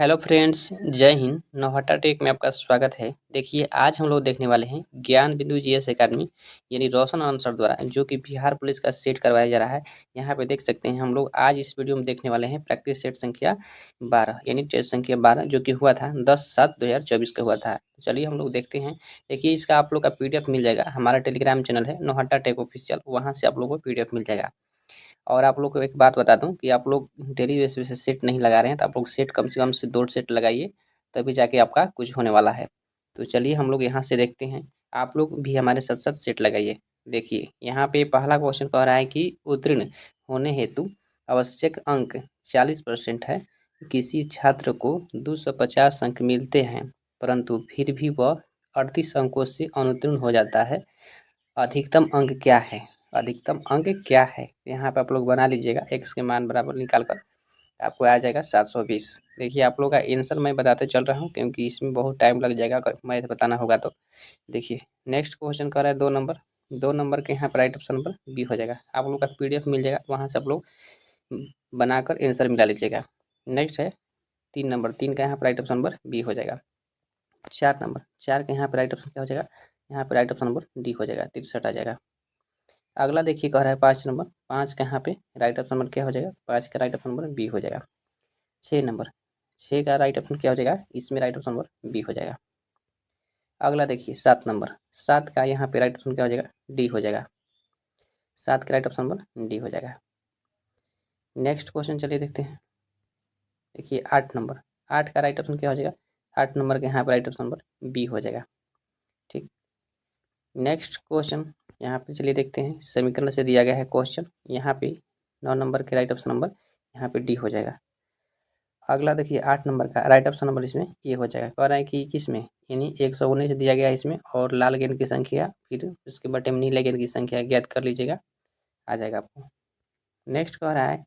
Hello friends, जय Hind. Nauhatta take में आपका स्वागत है। देखिए, आज हम लोग देखने वाले हैं ज्ञान बिंदु जीएस एकेडमी यानी रोशन आंसर द्वारा जो कि बिहार पुलिस का सेट करवाया जा रहा है। यहाँ पे देख सकते हैं हम लोग आज इस वीडियो में देखने वाले हैं प्रैक्टिस सेट संख्या 12 यानी टेस्ट संख्या 12 जो कि हुआ था 10/7/2024 का हुआ था। चलिए हम लोग देखते हैं। देखिए, इसका आप लोग का पीडीएफ मिल जाएगा। हमारा टेलीग्राम चैनल है नौहट्टा टेक ऑफिशियल, वहाँ से आप लोग को पीडीएफ मिल जाएगा। और आप लोग को एक बात बता दूं कि आप लोग डेली बेसिस पे सेट नहीं लगा रहे हैं, तो आप लोग सेट कम से कम से 2 सेट लगाइए, तभी जाके आपका कुछ होने वाला है। तो चलिए हम लोग यहाँ से देखते हैं। आप लोग भी हमारे साथ साथ सेट लगाइए। देखिए, यहाँ पे पहला क्वेश्चन कह रहा है कि उत्तीर्ण होने हेतु आवश्यक अंक 40% है। किसी छात्र को 250 अंक मिलते हैं, परंतु फिर भी वह 38 अंकों से अनुत्तीर्ण हो जाता है। अधिकतम अंक क्या है? अधिकतम अंक क्या है? यहाँ पे आप लोग बना लीजिएगा। एक्स के मान बराबर निकाल कर आपको आ जाएगा 720। देखिए, आप लोग का आंसर मैं बताते चल रहा हूँ क्योंकि इसमें बहुत टाइम लग जाएगा अगर मैथ बताना होगा तो। देखिए, नेक्स्ट क्वेश्चन कर रहा है 2 नंबर के यहाँ पर राइट ऑप्शन नंबर बी हो जाएगा। आप लोग का पीडीएफ मिल जाएगा, वहाँ से आप लोग बनाकर आंसर मिला लीजिएगा। नेक्स्ट है 3 नंबर, 3 का यहाँ पर राइट ऑप्शन नंबर बी हो जाएगा। 4 नंबर, 4 के यहाँ पर राइट ऑप्शन क्या हो जाएगा? यहाँ पर राइट ऑप्शन नंबर डी हो जाएगा, 63 आ जाएगा। अगला देखिए कह रहा है 5 नंबर, 5 का यहाँ पे राइट ऑप्शन नंबर क्या हो जाएगा? 5 का राइट ऑप्शन नंबर बी हो जाएगा। 6 नंबर, 6 का राइट ऑप्शन क्या हो जाएगा? इसमें राइट ऑप्शन नंबर बी हो जाएगा। अगला देखिए 7 नंबर, 7 का यहाँ पे राइट ऑप्शन क्या हो जाएगा? डी हो जाएगा। 7 का राइट ऑप्शन नंबर डी हो जाएगा। नेक्स्ट क्वेश्चन चलिए देखते हैं। देखिए 8 नंबर, 8 का राइट ऑप्शन क्या हो जाएगा? 8 नंबर के यहाँ पे राइट ऑप्शन नंबर बी हो जाएगा। ठीक, नेक्स्ट क्वेश्चन यहाँ पे चलिए देखते हैं। समीकरण से दिया गया है क्वेश्चन, यहाँ पे 9 नंबर के राइट ऑप्शन नंबर यहाँ पे डी हो जाएगा। अगला देखिए 8 नंबर का राइट ऑप्शन नंबर इसमें ये हो जाएगा। कह रहा है कि किसमें, यानी 119 दिया गया है इसमें, और लाल गेंद की संख्या फिर उसके बटे में नीले गेंद की संख्या ज्ञात कर लीजिएगा, आ जाएगा आपको। नेक्स्ट कह रहा है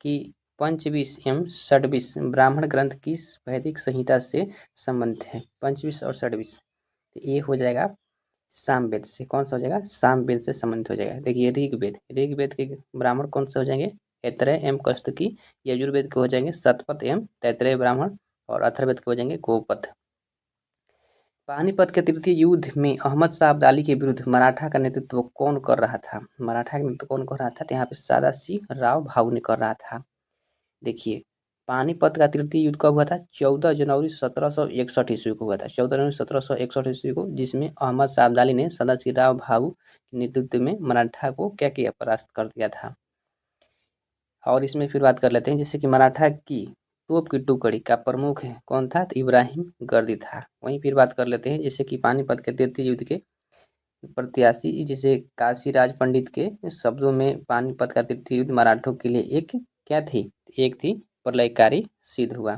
कि पंचविश एवं षड्विश ब्राह्मण ग्रंथ किस वैदिक संहिता से संबंधित है? पंचविश और षड्विश, तो ये हो जाएगा सामवेद से। कौन सा हो जाएगा? सामवेद से संबंधित हो जाएगा। देखिए ऋग्वेद, ऋग्वेद के ब्राह्मण कौन से हो जाएंगे? ऐतरेय एवं कौस्तुकी। यजुर्वेद के हो जाएंगे शतपथ एवं तैतरेय ब्राह्मण, और अथर्ववेद के हो जाएंगे गोपथ। पानीपत के तृतीय युद्ध में अहमद शाह अब्दाली के विरुद्ध मराठा का नेतृत्व कौन कर रहा था? मराठा का नेतृत्व कौन कर रहा था? तो यहाँ पे सादा सिंह राव भाऊ ने कर रहा था। देखिए, पानीपत का तृतीय युद्ध कब हुआ था? 14 जनवरी 1761 ईस्वी को हुआ था। 14 जनवरी 1761 ईस्वी को, जिसमें अहमद शाह अब्दाली ने सदाशिवराव भाऊ के नेतृत्व में मराठा को क्या किया? परास्त कर दिया था। और इसमें फिर बात कर लेते हैं, जैसे कि मराठा की तोप की टुकड़ी का प्रमुख है कौन था? तो इब्राहिम गर्दी था। वहीं फिर बात कर लेते हैं, जैसे कि पानीपत के तृतीय युद्ध के प्रत्याशी जैसे काशीराज पंडित के शब्दों में पानीपत का तृतीय युद्ध मराठों के लिए एक क्या थी? एक थी प्रलयकारी सिद्ध हुआ।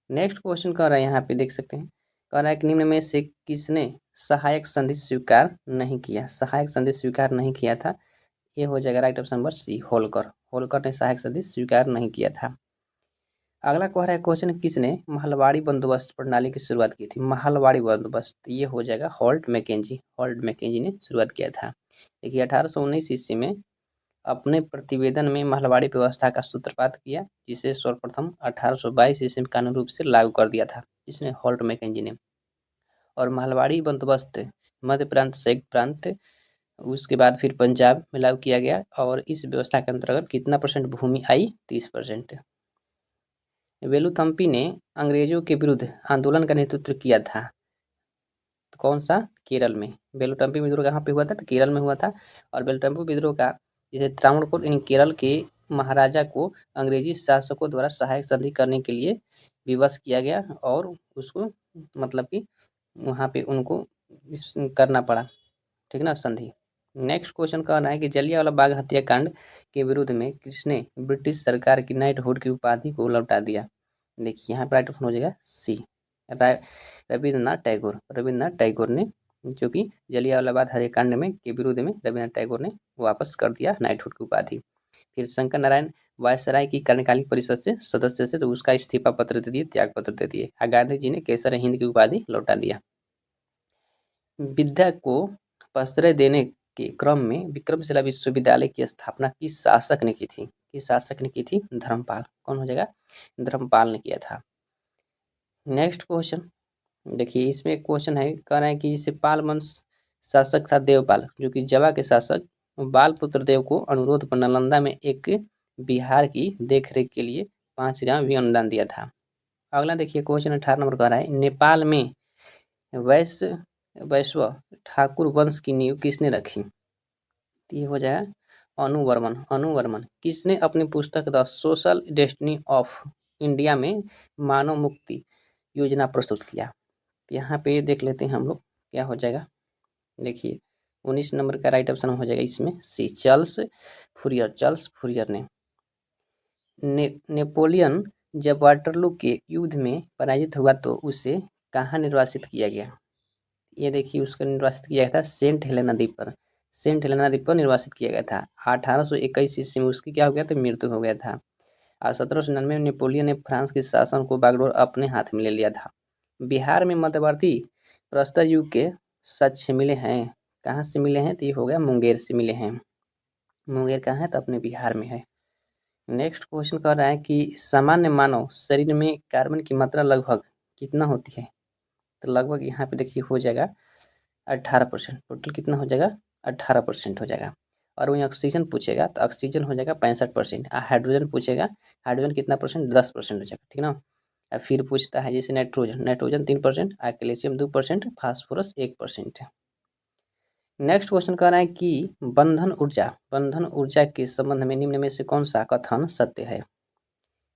नेक्स्ट क्वेश्चन कह रहा है, यहाँ पे देख सकते हैं, कह रहा है कि निम्न में से किसने सहायक संधि स्वीकार नहीं किया? सहायक संधि स्वीकार नहीं किया था, ये हो जाएगा right option number C, Holkar. Holkar ने सहायक संधि स्वीकार नहीं किया था। अगला कह रहा है क्वेश्चन, किसने महलवाड़ी बंदोबस्त प्रणाली की शुरुआत की थी? महलवाड़ी बंदोबस्त, ये हो जाएगा हॉल्ट मैकेंजी। हॉल्ट मैकेंजी ने शुरुआत किया था। देखिए 1819 ईस्वी में अपने प्रतिवेदन में महलवाड़ी व्यवस्था का सूत्रपात किया, जिसे सर्वप्रथम 1822 ईस्वी में कानूनी रूप से लागू कर दिया था, इसने हॉल्ट मैकेंजी ने। और महलवाड़ी बंदोबस्त मध्य प्रांत से एक प्रांत, उसके बाद फिर पंजाब में लागू किया गया, और इस व्यवस्था के अंतर्गत कितना परसेंट भूमि आई? 30%। वेलुथम्पी ने अंग्रेजों के विरुद्ध आंदोलन का नेतृत्व किया था, तो कौन सा? केरल में। वेलुथम्पी विद्रोह कहाँ पे हुआ था? तो केरल में हुआ था। और वेलुथम्पी विद्रोह का जैसे त्रावणकोर यानी केरल के महाराजा को अंग्रेजी शासकों द्वारा सहायक संधि करने के लिए विवश किया गया, और उसको मतलब कि वहाँ पे उनको करना पड़ा, ठीक ना, संधि। नेक्स्ट क्वेश्चन कहना है कि जलियांवाला बाग हत्याकांड के विरुद्ध में किसने ब्रिटिश सरकार की नाइटहुड की उपाधि को लौटा दिया? देखिए यहाँ पर राइट ऑप्शन हो जाएगा सी, रविंद्रनाथ टैगोर। रविंद्रनाथ टैगोर ने, जो कि जलियांवाला बाग हत्याकांड में के विरुद्ध में रविंद्रनाथ टैगोर ने वापस कर दिया नाइटहुड की उपाधि। फिर शंकर नारायण वायसराय की कार्यकारिणी परिषद से सदस्य से, तो उसका इस्तीफा पत्र दे दिए, त्याग पत्र दे दिए। गांधी जी ने केसर हिंद की उपाधि लौटा दिया। विद्या को प्रश्रय देने के क्रम में विक्रमशिला विश्वविद्यालय की स्थापना किस शासक ने की थी? किस शासक ने की थी? धर्मपाल। कौन हो जाएगा? धर्मपाल ने किया था। नेक्स्ट क्वेश्चन देखिए, इसमें एक क्वेश्चन है, कह रहे हैं कि जैसे पाल वंश शासक था देवपाल, जो कि जवा के शासक बालपुत्र देव को अनुरोध पर नालंदा में एक बिहार की देखरेख के लिए 5 भी अनुदान दिया था। अगला देखिए क्वेश्चन 18 नंबर कह रहा है, नेपाल में वैश्य वैश्व ठाकुर वंश की नींव किसने रखी? ये हो जाएगा अनुवर्मन। अनुवर्मन किसने अपनी पुस्तक the social destiny of India में मानव मुक्ति योजना प्रस्तुत किया? यहाँ पे देख लेते हैं हम लोग क्या हो जाएगा। देखिए 19 नंबर का राइट ऑप्शन हो जाएगा इसमें सी, चार्ल्स फूरियर। चार्ल्स फूरियर ने नेपोलियन जब वाटरलू के युद्ध में पराजित हुआ तो उसे कहाँ निर्वासित किया गया? ये देखिए उसका निर्वासित किया गया था सेंट हेलेना द्वीप पर। सेंट हेलेना द्वीप पर निर्वासित किया गया था। 1821 ईस्वी में उसकी क्या हो गया था, मृत्यु हो गया था। और 1799 में नेपोलियन ने फ्रांस के शासन को बागडोर अपने हाथ में ले लिया था। बिहार में मध्यवर्ती प्रस्तर युग के साक्ष्य मिले हैं। कहाँ से मिले हैं? तो ये हो गया मुंगेर से मिले हैं। मुंगेर कहाँ है? तो अपने बिहार में है। नेक्स्ट क्वेश्चन कह रहा है कि सामान्य मानव शरीर में कार्बन की मात्रा लगभग कितना होती है? तो लगभग यहाँ पे देखिए हो जाएगा 18%। टोटल कितना हो जाएगा? 18% हो जाएगा। और वहीं ऑक्सीजन पूछेगा तो ऑक्सीजन हो जाएगा 65%। हाइड्रोजन पूछेगा, हाइड्रोजन कितना परसेंट? 10% हो जाएगा, ठीक ना। और फिर पूछता है जैसे nitrogen, nitrogen 3%, calcium 2%, phosphorus 1%। Next question कह रहा है कि बंधन ऊर्जा के संबंध में निम्न में से कौन सा कथन सत्य है?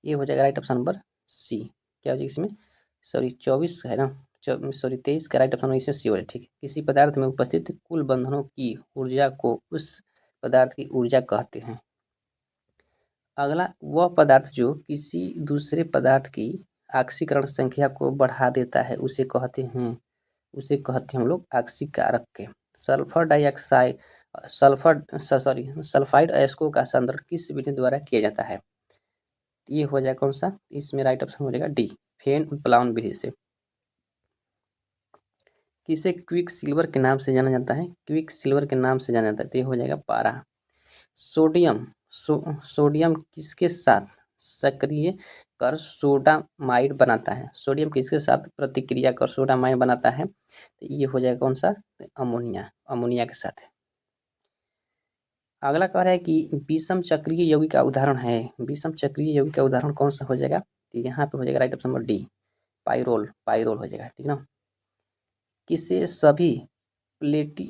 ये हो जाएगा राइट ऑप्शन नंबर सी। क्या हो जाएगा इसमें? सॉरी 24 है ना, सॉरी 23 का राइट ऑप्शन इसमें सी हो जाएगा, ठीक है। किसी पदार्थ में उपस्थित कुल बंधनों की ऊर्जा को उस पदार्थ की ऊर्जा कहते हैं। अगला वह पदार्थ जो किसी दूसरे पदार्थ की ऑक्सीकरण संख्या को बढ़ा देता है उसे कहते हैं हम लोग ऑक्सीकारक के। सल्फर डाइऑक्साइड सल्फाइड अयस्कों का संदर्भ किस विधि द्वारा किया जाता है? ये हो जाएगा कौन सा? इसमें राइट ऑप्शन हो जाएगा डी, फेन उत्प्लावन विधि से। किसे क्विक सिल्वर के नाम से जाना जाता है? क्विक सिल्वर के नाम से जाना जाता है, तो ये हो जाएगा पारा। सोडियम किसके साथ सक्रिय कर सोडामाइड बनाता है? सोडियम किसके साथ प्रतिक्रिया कर सोडामाइड बनाता है? तो ये हो जाएगा कौन सा? अमोनिया, अमोनिया के साथ। अगला कह रहा है कि विषम चक्रीय यौगिक का उदाहरण है। विषम चक्रीय यौगिक का उदाहरण कौन सा हो जाएगा? तो यहाँ पे हो जाएगा right option number D, pyrrole. Pyrrole हो जाएगा, ठीक ना। किसे सभी प्लेटी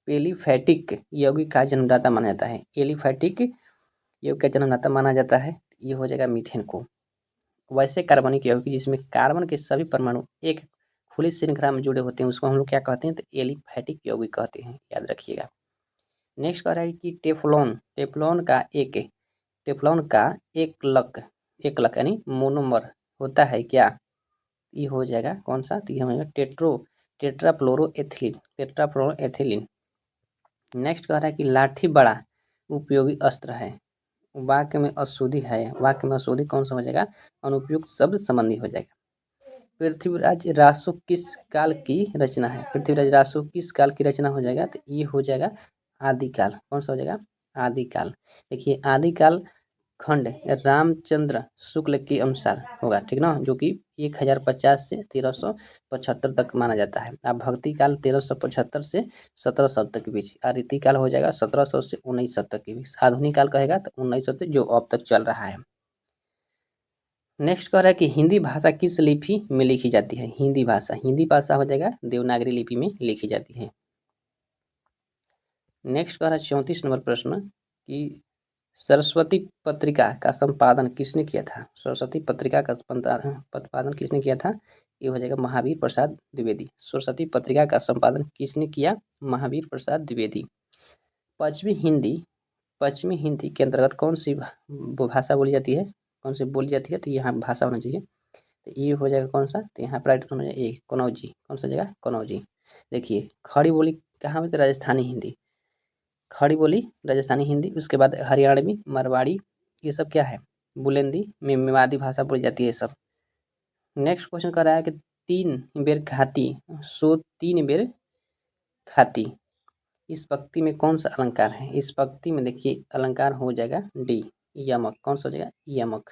एलिफैटिक यौगिक का जन्मदाता माना जाता है? एलिफैटिक यौगिक का जन्मदाता माना जाता है, ये हो जाएगा मीथेन को। वैसे कार्बनिक यौगिक जिसमें कार्बन के सभी परमाणु एक खुली श्रृंखला में जुड़े होते हैं उसको हम लोग क्या कहते हैं? तो एलिफैटिक यौगिक कहते हैं, याद रखिएगा। नेक्स्ट कह रहा है कि टेफ्लॉन का एक लक यानी मोनोमर होता है क्या? ये हो जाएगा कौन सा? तो ये हो जाएगा टेट्राफ्लोरोएथिलीन। नेक्स्ट कह रहा है कि लाठी बड़ा उपयोगी अस्त्र है। वाक्य में अशुद्धि है, वाक्य में अशुद्धि कौन सा हो जाएगा? अनुपयुक्त शब्द संबंधी हो जाएगा। पृथ्वीराज रासो किस काल की रचना है? पृथ्वीराज रासो किस काल की रचना हो जाएगा? तो ये हो जाएगा आदिकाल। कौन सा हो जाएगा? आदिकाल। देखिए आदिकाल खंड रामचंद्र शुक्ल के अनुसार होगा, ठीक ना, जो कि 1050 से 1375 तक माना जाता है। अब भक्ति काल 1375 से 1700 तक के बीच। और रीति काल हो जाएगा 1700 से 1900 तक के बीच। आधुनिक काल कहेगा तो 1900 से जो अब तक चल रहा है। नेक्स्ट कह रहा है कि हिंदी भाषा किस लिपि में लिखी जाती है? हिंदी भाषा हो जाएगा देवनागरी लिपि में लिखी जाती है। नेक्स्ट कह रहा है 34 नंबर प्रश्न कि सरस्वती पत्रिका का संपादन किसने किया था? सरस्वती पत्रिका का संपादन किसने किया था? ये हो जाएगा महावीर प्रसाद द्विवेदी। सरस्वती पत्रिका का संपादन किसने किया? महावीर प्रसाद द्विवेदी। पश्चिमी हिंदी के अंतर्गत कौन सी भाषा बोली जाती है? कौन सी बोली जाती है? तो यहाँ भाषा होना चाहिए, तो ये हो जाएगा कौन सा? तो यहाँ पर राइट होना चाहिए ए, कनौजी। कौन सा जगह? कनौजी। देखिए खड़ी बोली कहाँ में? तो राजस्थानी हिंदी। खड़ी बोली राजस्थानी हिंदी, उसके बाद हरियाणवी, मारवाड़ी, ये सब क्या है? बुलंदी में मेवाड़ी भाषा बोली जाती है ये सब। नेक्स्ट क्वेश्चन कर रहा है कि 3 बेर खाती सो 3 बेर खाती, इस पंक्ति में कौन सा अलंकार है? इस पंक्ति में देखिए अलंकार हो जाएगा डी, यमक। कौन सा हो जाएगा? यमक।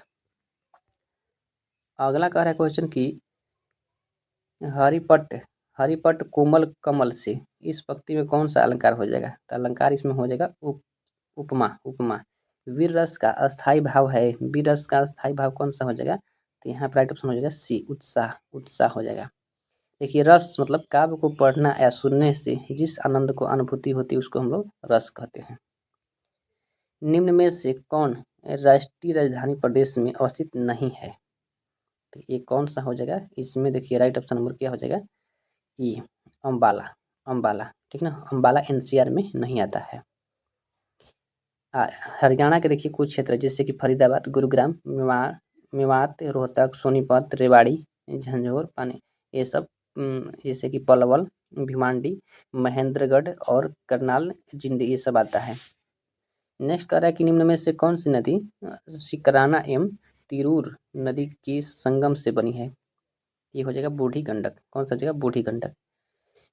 अगला कह रहा है क्वेश्चन की हरिपट हरिपट कोमल कमल से, इस पंक्ति में कौन सा अलंकार हो जाएगा? तो अलंकार इसमें हो जाएगा उपमा उपमा। वीर रस का अस्थाई भाव है, वीर रस का अस्थाई भाव कौन सा हो जाएगा? तो यहाँ पर राइट ऑप्शन हो जाएगा सी, उत्साह उत्साह हो जाएगा। देखिए रस मतलब काव्य को पढ़ना या सुनने से जिस आनंद को अनुभूति होती है उसको हम लोग रस कहते हैं। निम्न में से कौन राष्ट्रीय राजधानी प्रदेश में अवस्थित नहीं है? तो ये कौन सा हो जाएगा? इसमें देखिए राइट ऑप्शन नंबर क्या हो जाएगा? ई, अम्बाला अम्बाला, ठीक ना, अम्बाला एनसीआर में नहीं आता है। हरियाणा के देखिए कुछ क्षेत्र जैसे कि फरीदाबाद, गुरुग्राम, मेवात, रोहतक, सोनीपत, रेवाड़ी, झंझोर, पानी, ये सब जैसे कि पलवल, भिवांडी, महेंद्रगढ़ और करनाल, जिंद, ये सब आता है। नेक्स्ट कह रहा है कि निम्न में से कौन सी नदी सिकराना एवं तिरूर नदी के संगम से बनी है? ये हो जाएगा बूढ़ी गंडक। कौन सा जगह? बूढ़ी गंडक।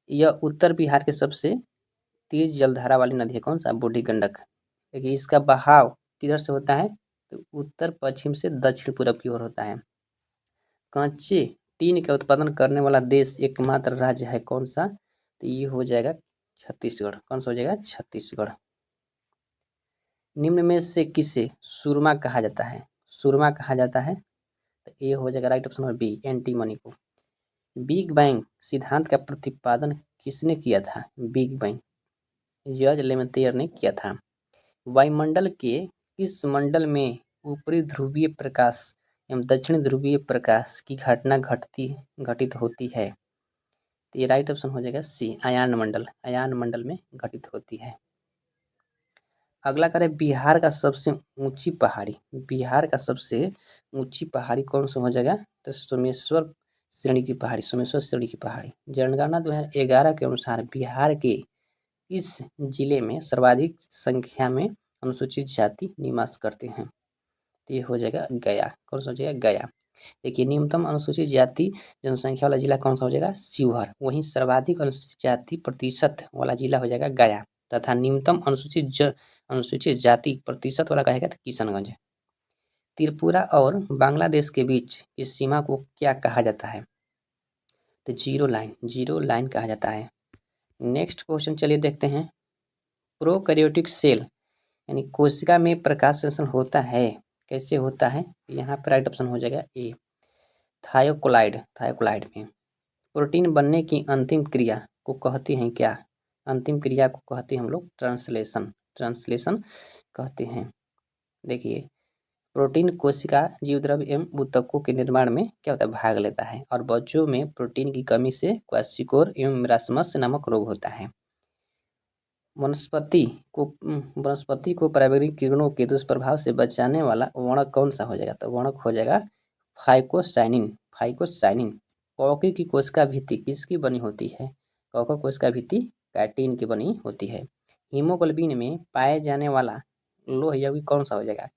यह उत्तर बिहार के सबसे तेज जलधारा वाली नदी है। कौन सा? बूढ़ी गंडक। देखिए इसका बहाव किधर से होता है? तो उत्तर पश्चिम से दक्षिण पूरब की ओर होता है। कच्चे टीन का उत्पादन करने वाला देश एकमात्र राज्य है कौन सा? तो ये हो जाएगा छत्तीसगढ़। कौन सा हो जाएगा? छत्तीसगढ़। निम्न में से किसे सुरमा कहा जाता है? सुरमा कहा जाता है तो ये हो जाएगा right option number B, antimony को। बिग बैंग सिद्धांत का प्रतिपादन किसने किया था? बिग बैंग जॉर्ज लेमेत्रियर ने किया था। वायुमंडल के किस मंडल में ऊपरी ध्रुवीय प्रकाश एवं दक्षिण ध्रुवीय प्रकाश की घटना घटित होती है? तो ये राइट ऑप्शन हो जाएगा सी, अयान मंडल। अयान मंडल में घटित होती है। अगला करें बिहार का सबसे ऊंची पहाड़ी। बिहार का सबसे ऊंची पहाड़ी कौन सा हो जाएगा? तो सोमेश्वर श्रेणी की पहाड़ी, सोमेश्वर श्रेणी की पहाड़ी। जनगणना 2011 के अनुसार बिहार के इस जिले में सर्वाधिक संख्या में अनुसूचित जाति निवास करते हैं? तो ये हो जाएगा गया। कौन सा हो जाएगा? गया। देखिए न्यूनतम अनुसूचित जाति जनसंख्या वाला जिला कौन सा हो जाएगा? शिवहर। वहीं सर्वाधिक अनुसूचित जाति प्रतिशत वाला जिला हो जाएगा गया, तथा न्यूनतम अनुसूचित जाति प्रतिशत वाला कहेगा तो किशनगंज। त्रिपुरा और बांग्लादेश के बीच की सीमा को क्या कहा जाता है? तो जीरो लाइन, जीरो लाइन कहा जाता है। नेक्स्ट क्वेश्चन चलिए देखते हैं। प्रोकैरियोटिक सेल यानी कोशिका में प्रकाश संश्लेषण होता है, कैसे होता है? यहाँ पर राइट ऑप्शन हो जाएगा ए, थायोक्लाइड में। प्रोटीन बनने की अंतिम क्रिया को कहते हैं क्या? अंतिम क्रिया को कहते हैं हम लोग ट्रांसलेशन कहते हैं। देखिए प्रोटीन कोशिका जीवद्रव्य एवं ऊतकों के निर्माण में क्या होता है? भाग लेता है, और बच्चों में प्रोटीन की कमी से क्वाशिकोर एवं मरासमस नामक रोग होता है। वनस्पति को पराबैंगनी किरणों के दुष्प्रभाव से बचाने वाला वर्णक कौन सा हो जाएगा? तो वर्णक हो जाएगा फाइकोसाइनिन। कॉकी की कोशिका भित्ति किसकी बनी होती है? कॉको कोशिका भित्ति कैटिन की बनी होती है। हीमोग्लोबिन में पाए जाने वाला लोह यौगिक कौन सा हो जाएगा?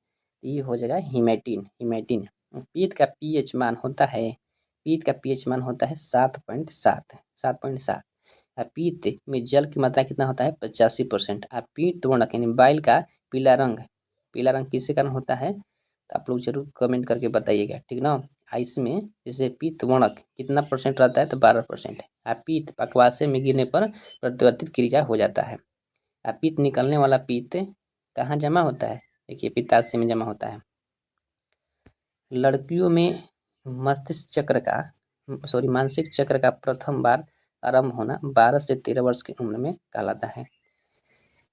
ये हो जाएगा हीमेटिन। पीत का पीएच मान होता है, पीत का पीएच मान होता है 7.7। पीत में जल की मात्रा कितना होता है? 85%। पीत वर्णक यानी बाइल का पीला रंग किसके कारण होता है? तो आप लोग जरूर कमेंट करके बताइएगा, ठीक ना। इसमें जैसे पीत वर्णक कितना परसेंट रहता है? तो 12%। पीत पकवासे में गिरने पर प्रतिवर्तित क्रिया हो जाता है। पीत निकलने वाला पीत कहाँ जमा होता है? देखिए पित्ताशय में जमा होता है। लड़कियों में मानसिक चक्र का प्रथम बार आरंभ होना 12 से 13 वर्ष की उम्र में कहलाता है।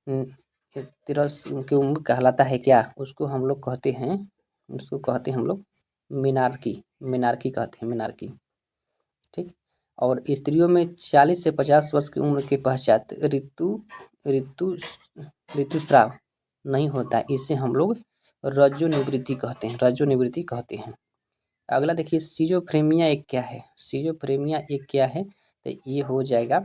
13 की उम्र कहलाता है क्या? उसको हम लोग कहते हैं हम लोग मीनार्की कहते हैं, मीनार्की, ठीक। और स्त्रियों में 40 से 50 वर्ष की उम्र के पश्चात ऋतुस्राव नहीं होता, इसे हम लोग रजोनिवृत्ति कहते हैं। अगला देखिए सिजोफ्रेनिया एक क्या है? तो ये हो जाएगा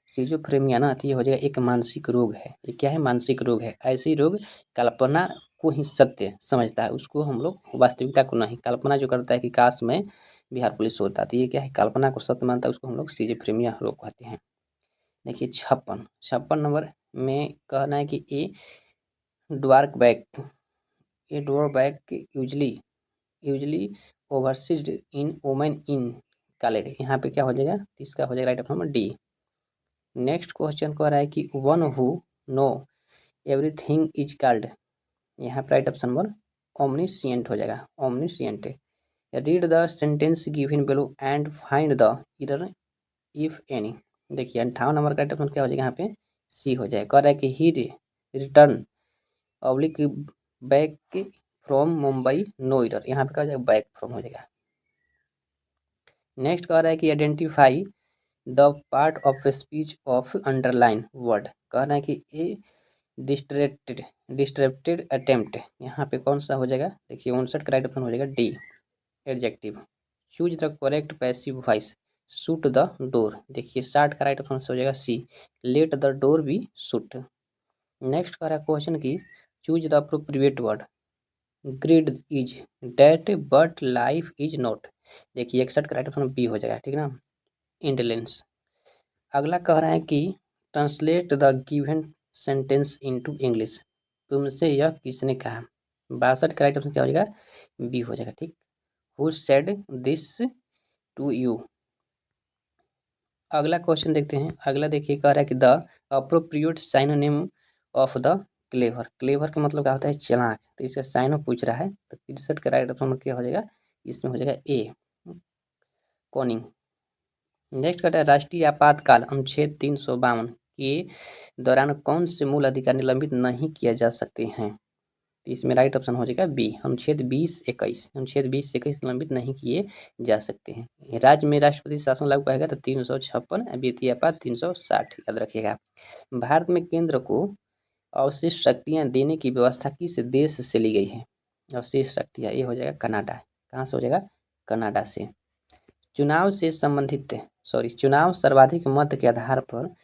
सिजोफ्रेनिया ना, तो ये हो जाएगा एक मानसिक रोग है। ये क्या है? मानसिक रोग है। ऐसी रोग कल्पना को ही सत्य समझता है, उसको हम लोग वास्तविकता को नहीं। कल्पना जो करता है कि काश में बिहार पुलिस होता, तो ये क्या है? कल्पना को सत्य मानता है, उसको हम लोग सिजोफ्रेनिया रोग कहते हैं। देखिए 56 नंबर में कहना है कि a dwarf back usually oversees in women in called. यहाँ पे क्या हो जाएगा, इसका हो जाएगा right option number D. Next question कह रहा है कि one who know everything is called, यहाँ पे राइट ऑप्शन नंबर ओमनिशिएंट हो जाएगा, omniscient. Read the sentence given below and find the error if any. देखिए 58 नंबर का राइट ऑप्शन क्या हो जाएगा, यहाँ पे सी हो जाएगा। कह रहा है कि he return oblique back from Mumbai no error, यहाँ पे क्या हो जाएगा, बैक फ्रॉम हो जाएगा। नेक्स्ट कह रहा है कि identify the part of speech of underline word. कह रहा है कि ए डिस्ट्रैक्टेड अटेम्प्ट, यहाँ पे कौन सा हो जाएगा, देखिए 59 का राइट ऑप्शन हो जाएगा D, adjective. Choose the correct passive voice, shut the door, देखिए 60 का राइट ऑप्शन हो जाएगा C, let the door be shut. Next कह रहा है क्वेश्चन की choose the appropriate word, greed is debt but life is not, देखिए 61 का राइट ऑप्शन बी हो जाएगा, ठीक है ना, इंटेलिजेंस। अगला कह रहा है कि translate the given sentence into English, तुमसे यह किसने कहा, 62 का राइट ऑप्शन क्या हो जाएगा, बी हो जाएगा, ठीक। Who said this to you. अगला क्वेश्चन देखते हैं। अगला देखिए कह रहा है कि the appropriate synonym of the clever, clever का मतलब क्या होता है, चालाक, तो इसका साइनो पूछ रहा है, तो 63 का राइट ऑप्शन क्या हो जाएगा, इसमें हो जाएगा ए, कॉनिंग। नेक्स्ट कहता है राष्ट्रीय आपातकाल अनुच्छेद 352 के दौरान कौन से मूल अधिकार निलंबित नहीं किया जा सकते हैं, तो इसमें राइट ऑप्शन हो जाएगा बी, अनुच्छेद 20-21, अनुच्छेद 20-21 निलंबित नहीं किए जा सकते हैं। राज्य में राष्ट्रपति शासन लागू करेगा तो 356, वित्तीय आपात 360, याद रखिएगा। भारत में केंद्र को अवशिष्ट शक्तियाँ देने की व्यवस्था किस देश से ली गई है, अवशिष्ट शक्तियाँ, ये हो जाएगा कनाडा, कहाँ से हो जाएगा, कनाडा से। चुनाव से संबंधित चुनाव सर्वाधिक मत के आधार पर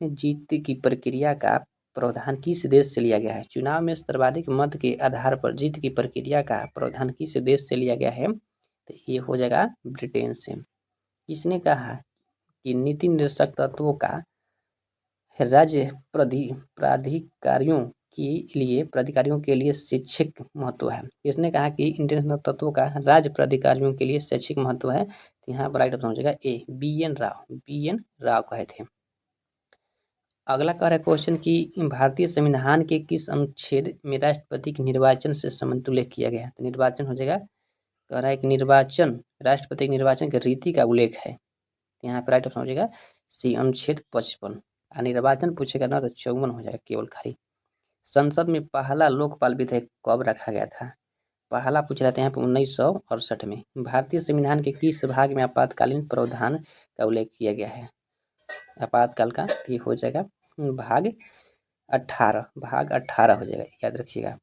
जीत की प्रक्रिया का प्रावधान किस देश से लिया गया है, चुनाव में सर्वाधिक मत के आधार पर जीत की प्रक्रिया का प्रावधान किस देश से लिया गया है, तो ये हो जाएगा ब्रिटेन से। किसने कहा कि नीति निर्देशक तत्वों का राज्य प्राधिकारियों के लिए शैक्षिक महत्व है, किसने कहा कि इंटरनेशनल तत्वों का राज्य प्राधिकारियों के लिए शैक्षिक महत्व है, तो यहाँ पर राइट ऑप्शन हो जाएगा ए, बी एन राव कहे थे। अगला कह रहा है क्वेश्चन की भारतीय संविधान के किस अनुच्छेद में राष्ट्रपति के निर्वाचन से संबंधित उल्लेख किया गया है, तो निर्वाचन हो जाएगा, कह रहा है कि निर्वाचन राष्ट्रपति के निर्वाचन की रीति का उल्लेख है, यहाँ पर राइट ऑप्शन हो जाएगा सी, अनुच्छेद 55। निर्वाचन पूछेगा ना तो 54 हो जाएगा केवल खाली। संसद में पहला लोकपाल विधेयक कब रखा गया था, पहला पूछ रहे थे यहाँ पे 1968 में। भारतीय संविधान के किस भाग में आपातकालीन प्रावधान का उल्लेख किया गया है, आपातकाल का, ये हो जाएगा भाग 18 हो जाएगा, याद रखिएगा।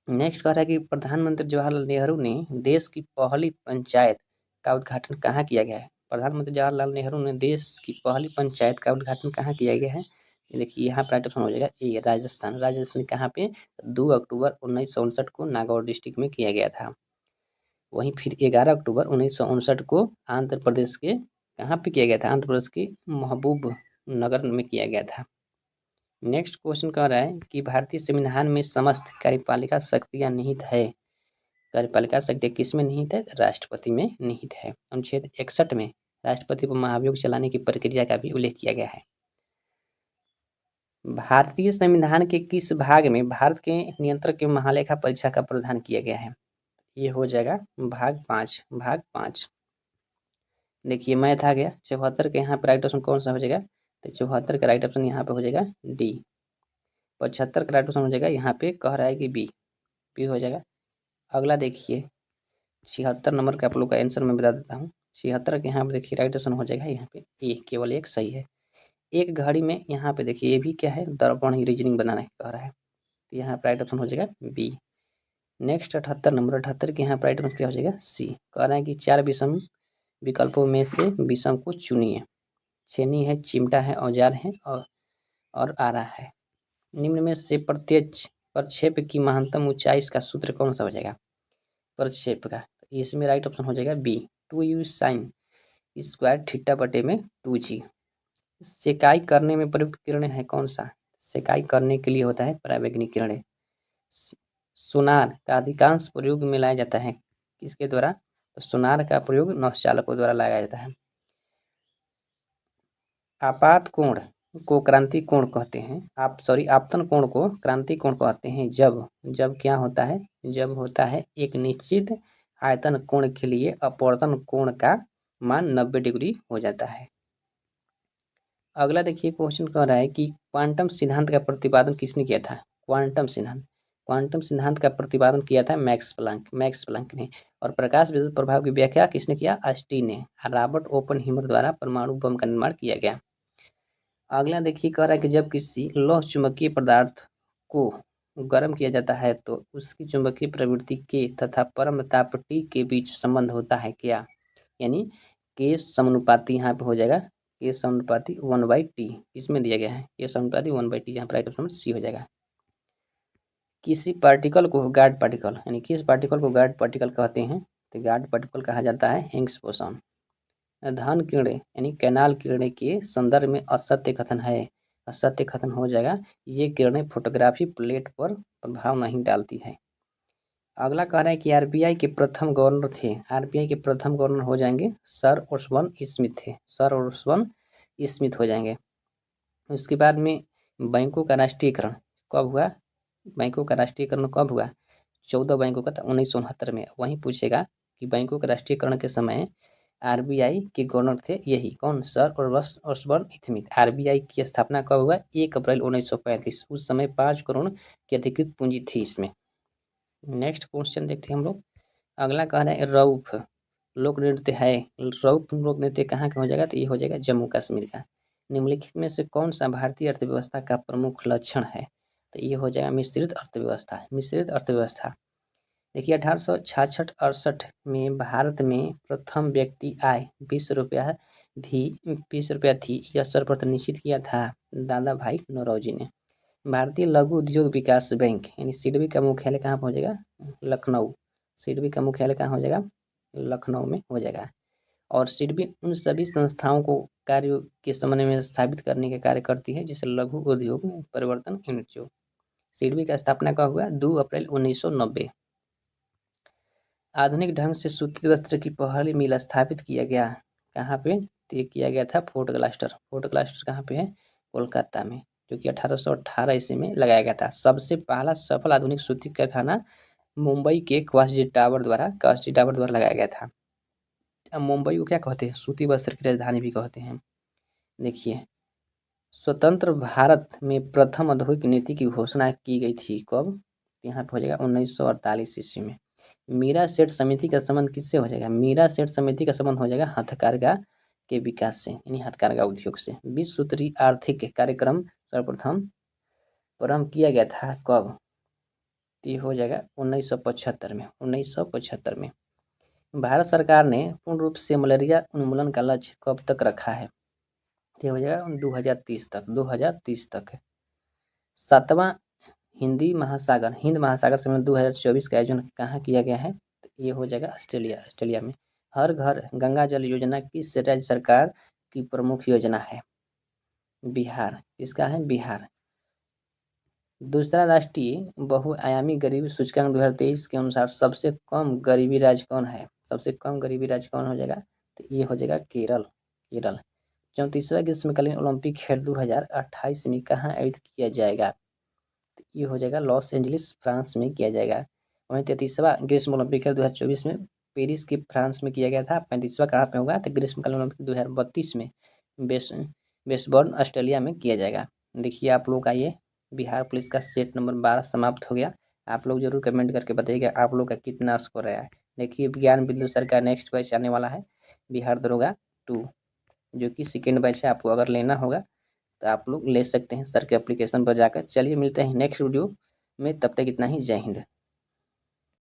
नेक्स्ट कह रहा है कि प्रधानमंत्री जवाहरलाल नेहरू ने देश की पहली पंचायत का उद्घाटन कहाँ किया गया है, प्रधानमंत्री जवाहरलाल नेहरू ने देश की पहली पंचायत का उद्घाटन कहाँ किया गया है, देखिए यहाँ पर राइट ऑप्शन हो जाएगा ए, राजस्थान। राजस्थान कहाँ पे, 2 अक्टूबर 1959 को नागौर डिस्ट्रिक्ट में किया गया था। वहीं फिर 11 अक्टूबर 1959 को आंध्र प्रदेश के कहाँ पे किया गया था, आंध्र प्रदेश के महबूब नगर में किया गया था। नेक्स्ट क्वेश्चन कह रहा है कि भारतीय संविधान में समस्त कार्यपालिका शक्तियाँ निहित है, कार्यपालिका शक्तियाँ किस में निहित है, राष्ट्रपति में निहित है। अनुच्छेद 61 में राष्ट्रपति पर महाभियोग चलाने की प्रक्रिया का भी उल्लेख किया गया है। भारतीय संविधान के किस भाग में भारत के नियंत्रक के महालेखा परीक्षा का प्रावधान किया गया है, ये हो जाएगा भाग 5। देखिए मैथ आ गया, 74 के यहाँ पर राइट ऑप्शन कौन सा हो जाएगा, तो 74 का राइट ऑप्शन यहाँ पे हो जाएगा डी। 75 का राइट ऑप्शन हो जाएगा, यहाँ पे कह रहा है कि बी हो जाएगा। अगला देखिए 76 नंबर का आप लोग का आंसर मैं बता देता हूँ। 76 के यहाँ पे देखिए राइट ऑप्शन हो जाएगा यहाँ पे ए, केवल एक सही है। एक घड़ी में यहाँ पे देखिए ये भी क्या है, दर्पण ही रीजनिंग बनाने कह रहा है, तो यहाँ पे राइट ऑप्शन हो जाएगा बी। नेक्स्ट 78 नंबर, 78 के यहाँ पे राइट ऑप्शन क्या हो जाएगा सी। कह रहा है कि 4 विषम विकल्पों में से विषम को चुनिए, छेनी है, चिमटा है, औजार है और आरा है। निम्न में से प्रक्षेप की महत्तम ऊंचाई इसका सूत्र कौन सा हो जाएगा, प्रक्षेप का, इसमें राइट ऑप्शन हो जाएगा B, 2u sin square theta बटे में 2g। सेकाई करने में प्रयुक्त किरण है कौन सा, सेकाई करने के लिए होता है पराबैंगनी किरणें। सोनार का अधिकांश प्रयोग में लाया जाता है किसके द्वारा, तो सोनार का प्रयोग नौचालकों द्वारा लगाया जाता है। आपात कोण को क्रांति कोण कहते हैं। आपतन कोण को क्रांति कोण कहते हैं जब क्या होता है, जब होता है एक निश्चित आयतन कोण के लिए अपवर्तन कोण का मान 90 डिग्री हो जाता है। अगला देखिए क्वेश्चन कह रहा है कि क्वांटम सिद्धांत का प्रतिपादन किसने किया था। क्वांटम सिद्धांत का प्रतिपादन किया था मैक्स प्लांक ने। और प्रकाश विद्युत प्रभाव की व्याख्या किसने किया, आइंस्टीन ने। रॉबर्ट ओपनहीमर द्वारा परमाणु बम का निर्माण किया गया। अगला देखिए कह रहा है कि जब किसी लौह चुंबकीय पदार्थ को गर्म किया जाता है तो उसकी चुंबकीय प्रवृत्ति के तथा परम ताप T के बीच संबंध होता है क्या, यानी के समानुपाती यहाँ पे हो जाएगा, के समानुपाती 1/T इसमें दिया गया है, के समानुपाती 1/T, यहाँ पर राइट ऑप्शन सी हो जाएगा। किसी पार्टिकल को गार्ड पार्टिकल यानी किस पार्टिकल को गार्ड पार्टिकल कहते हैं, तो गार्ड पार्टिकल कहा जाता है हिग्स बोसॉन। धन किरणें यानी कैनाल किरणें के संदर्भ में असत्य कथन है, असत्य कथन हो जाएगा, ये किरणें फोटोग्राफी प्लेट पर प्रभाव नहीं डालती है। अगला कह रहा है कि आरबीआई के प्रथम गवर्नर थे, आरबीआई के प्रथम गवर्नर हो जाएंगे सर ओस्बर्न स्मिथ थे, सर ओस्बर्न स्मिथ हो जाएंगे। उसके बाद में बैंकों का राष्ट्रीयकरण कब हुआ, बैंकों का राष्ट्रीयकरण कब हुआ, 14 बैंकों का 1969 में। वहीं पूछेगा कि बैंकों के राष्ट्रीयकरण के समय आरबीआई के गवर्नर थे यही कौन, सर ओस्बर्न स्मिथ। आरबीआई की स्थापना कब हुआ, 1 अप्रैल 1935। उस समय 5 करोड़ की अधिकृत पूंजी थी इसमें। नेक्स्ट क्वेश्चन देखते हैं हम लोग। अगला कह रहे हैं रऊफ लोक नृत्य है, रऊफ लोक नृत्य कहाँ का हो जाएगा, तो ये हो जाएगा जम्मू कश्मीर का। निम्नलिखित में से कौन सा भारतीय अर्थव्यवस्था का प्रमुख लक्षण है, तो ये हो जाएगा मिश्रित अर्थव्यवस्था। मिश्रित अर्थव्यवस्था देखिए 1866-68 में भारत में प्रथम व्यक्ति आय 20 रुपया थी, यह सर्वप्रथम निश्चित किया था दादा भाई नौरोजी ने। भारतीय लघु उद्योग विकास बैंक यानी सिडबी का मुख्यालय कहाँ पर हो जाएगा, लखनऊ। सिडबी का मुख्यालय कहाँ हो जाएगा, लखनऊ में हो जाएगा। और सिडबी उन सभी संस्थाओं को कार्य के समन्वय में स्थापित करने का कार्य करती है जिसे लघु उद्योग परिवर्तन इंस्टीट्यूट। सिडबी का स्थापना कब हुआ, 2 अप्रैल 1990। आधुनिक ढंग से सूती वस्त्र की पहली मिल स्थापित किया गया कहाँ पे, तो किया गया था फोर्ट ग्लास्टर। फोर्ट ग्लास्टर कहाँ पे है, कोलकाता में, जो कि 1818 ईस्वी में लगाया गया था। सबसे पहला सफल आधुनिक सूती कारखाना मुंबई के कास्की टावर द्वारा लगाया गया था। अब मुंबई को क्या कहते हैं, सूती वस्त्र की राजधानी भी कहते हैं। देखिए स्वतंत्र भारत में प्रथम औद्योगिक नीति की घोषणा की गई थी कब, यहाँ पे हो जाएगा 1948 ईस्वी में। मीरा सेठ समिति का संबंध किससे हो जाएगा, मीरा सेठ समिति का संबंध हो जाएगा हथकरघा के विकास से यानी हथकरघा उद्योग से। विश्व सूत्री आर्थिक कार्यक्रम सर्वप्रथम प्रारंभ किया गया था कब, ये हो जाएगा 1975 में। 1975 में भारत सरकार ने पूर्ण रूप से मलेरिया उन्मूलन का लक्ष्य कब तक रखा है, ये हो जाएगा 2030 तक। 7वां हिंद महासागर सम्मेलन 2024 का आयोजन कहाँ किया गया है, तो ये हो जाएगा ऑस्ट्रेलिया में। हर घर गंगा जल योजना किस राज्य सरकार की प्रमुख योजना है, बिहार। इसका है बिहार। दूसरा राष्ट्रीय बहुआयामी गरीबी सूचकांक 2023 के अनुसार सबसे कम गरीबी राज्य कौन है, सबसे कम गरीबी राज्य कौन हो जाएगा, तो ये हो जाएगा केरल। 34वां ग्रीष्मकालीन ओलंपिक खेल 2028 में कहाँ आयोजित किया जाएगा, तो ये हो जाएगा लॉस एंजलिस फ्रांस में किया जाएगा। वहीं 33वां ग्रीष्म ओलंपिक खेल 2024 में पेरिस के फ्रांस में किया गया था। 35वां कहाँ पे होगा, तो ग्रीष्मकालीन ओलंपिक 2032 में मेलबर्न ऑस्ट्रेलिया में किया जाएगा। देखिए आप लोग का ये बिहार पुलिस का सेट नंबर 12 समाप्त हो गया। आप लोग जरूर कमेंट करके बताइएगा आप लोग का कितना स्कोर आया है। देखिए ज्ञान बिंदु सर का नेक्स्ट बैच आने वाला है बिहार दरोगा 2, जो कि सेकेंड बैच है। आपको अगर लेना होगा तो आप लोग ले सकते हैं सर के एप्लीकेशन पर जाकर। चलिए मिलते हैं नेक्स्ट वीडियो में, तब तक इतना ही, जय हिंद।